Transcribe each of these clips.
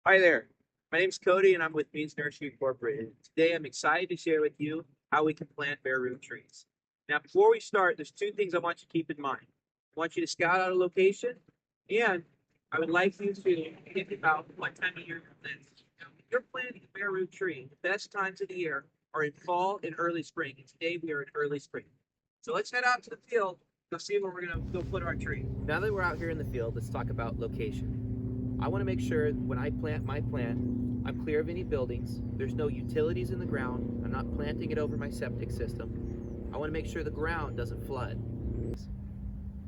Hi there. My name's Cody and I'm with Means Nursery Incorporated. Today I'm excited to share with you how we can plant bare root trees. Now, before we start, there's two things I want you to keep in mind. I want you to scout out a location, and I would like you to think about what time of year you're planting. Now, if you're planting a bare root tree, the best times of the year are in fall and early spring. And today we are in early spring. So let's head out to the field, go see where we're going to go put our tree. Now that we're out here in the field, let's talk about location. I want to make sure when I plant my plant, I'm clear of any buildings. There's no utilities in the ground. I'm not planting it over my septic system. I want to make sure the ground doesn't flood.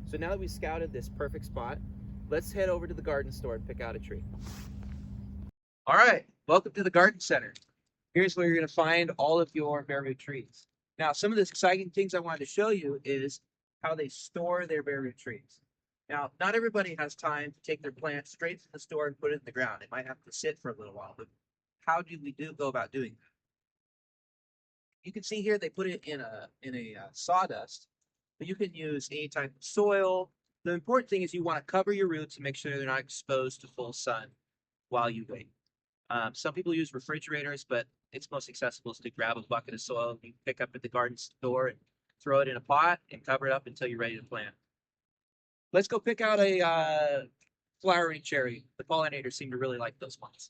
So now that we've scouted this perfect spot, let's head over to the garden store and pick out a tree. All right, welcome to the garden center. Here's where you're going to find all of your bare root trees. Now, some of the exciting things I wanted to show you is how they store their bare root trees. Now, not everybody has time to take their plant straight from the store and put it in the ground. It might have to sit for a little while, but how do we go about doing that? You can see here they put it in a sawdust, but you can use any type of soil. The important thing is you want to cover your roots and make sure they're not exposed to full sun while you wait. Some people use refrigerators, but it's most accessible is to grab a bucket of soil you pick up at the garden store and throw it in a pot and cover it up until you're ready to plant. Let's go pick out a flowering cherry. The pollinators seem to really like those ones.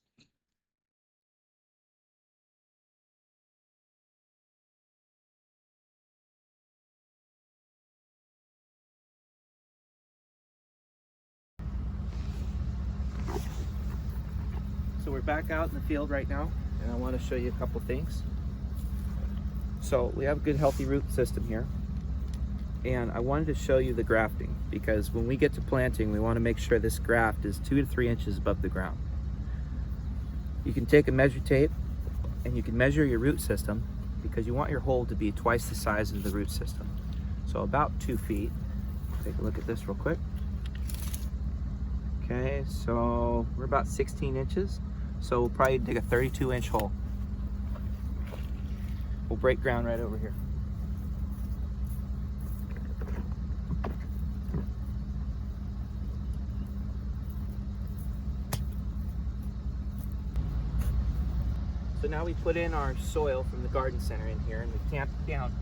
So we're back out in the field right now, and I want to show you a couple things. So we have a good healthy root system here. And I wanted to show you the grafting because when we get to planting, we want to make sure this graft is 2 to 3 inches above the ground. You can take a measure tape and you can measure your root system because you want your hole to be twice the size of the root system. So about 2 feet. Take a look at this real quick. Okay, so we're about 16 inches. So we'll probably dig a 32-inch hole. We'll break ground right over here. So now we put in our soil from the garden center in here and we tamp it down.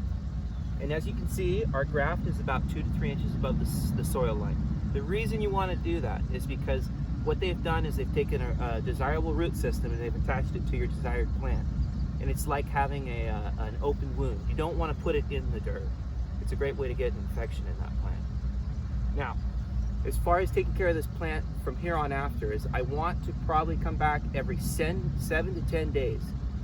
And as you can see, our graft is about 2 to 3 inches above the soil line. The reason you want to do that is because what they've done is they've taken a desirable root system and they've attached it to your desired plant. And it's like having an open wound. You don't want to put it in the dirt. It's a great way to get an infection in that plant. Now, as far as taking care of this plant from here on after is I want to probably come back every 7 to 10 days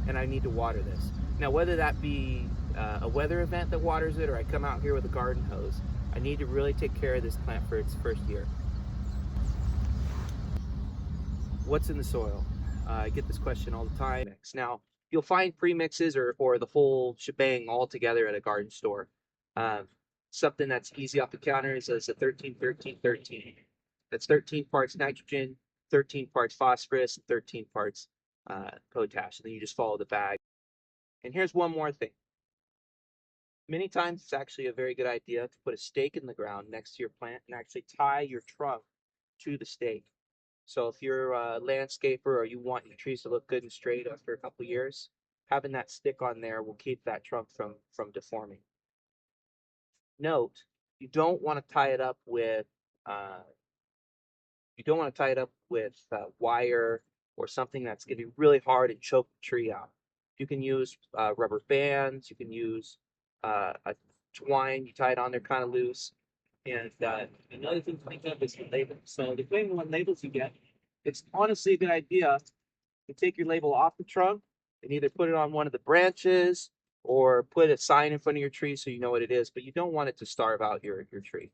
and I need to water this. Now, whether that be a weather event that waters it or I come out here with a garden hose, I need to really take care of this plant for its first year. What's in the soil? I get this question all the time. Now, you'll find premixes or the whole shebang all together at a garden store. Something that's easy off the counter is a 13-13-13. That's 13 parts nitrogen, 13 parts phosphorus, and 13 parts potash. And then you just follow the bag. And here's one more thing. Many times it's actually a very good idea to put a stake in the ground next to your plant and actually tie your trunk to the stake. So if you're a landscaper or you want your trees to look good and straight after a couple years, having that stick on there will keep that trunk from deforming. Note, you don't want to tie it up with wire or something that's going to be really hard and choke the tree out. You can use rubber bands. You can use a twine. You tie it on there kind of loose. And another thing to think of is the label. So depending on what labels you get, it's honestly a good idea to take your label off the trunk and either put it on one of the branches or put a sign in front of your tree so you know what it is, but you don't want it to starve out your tree.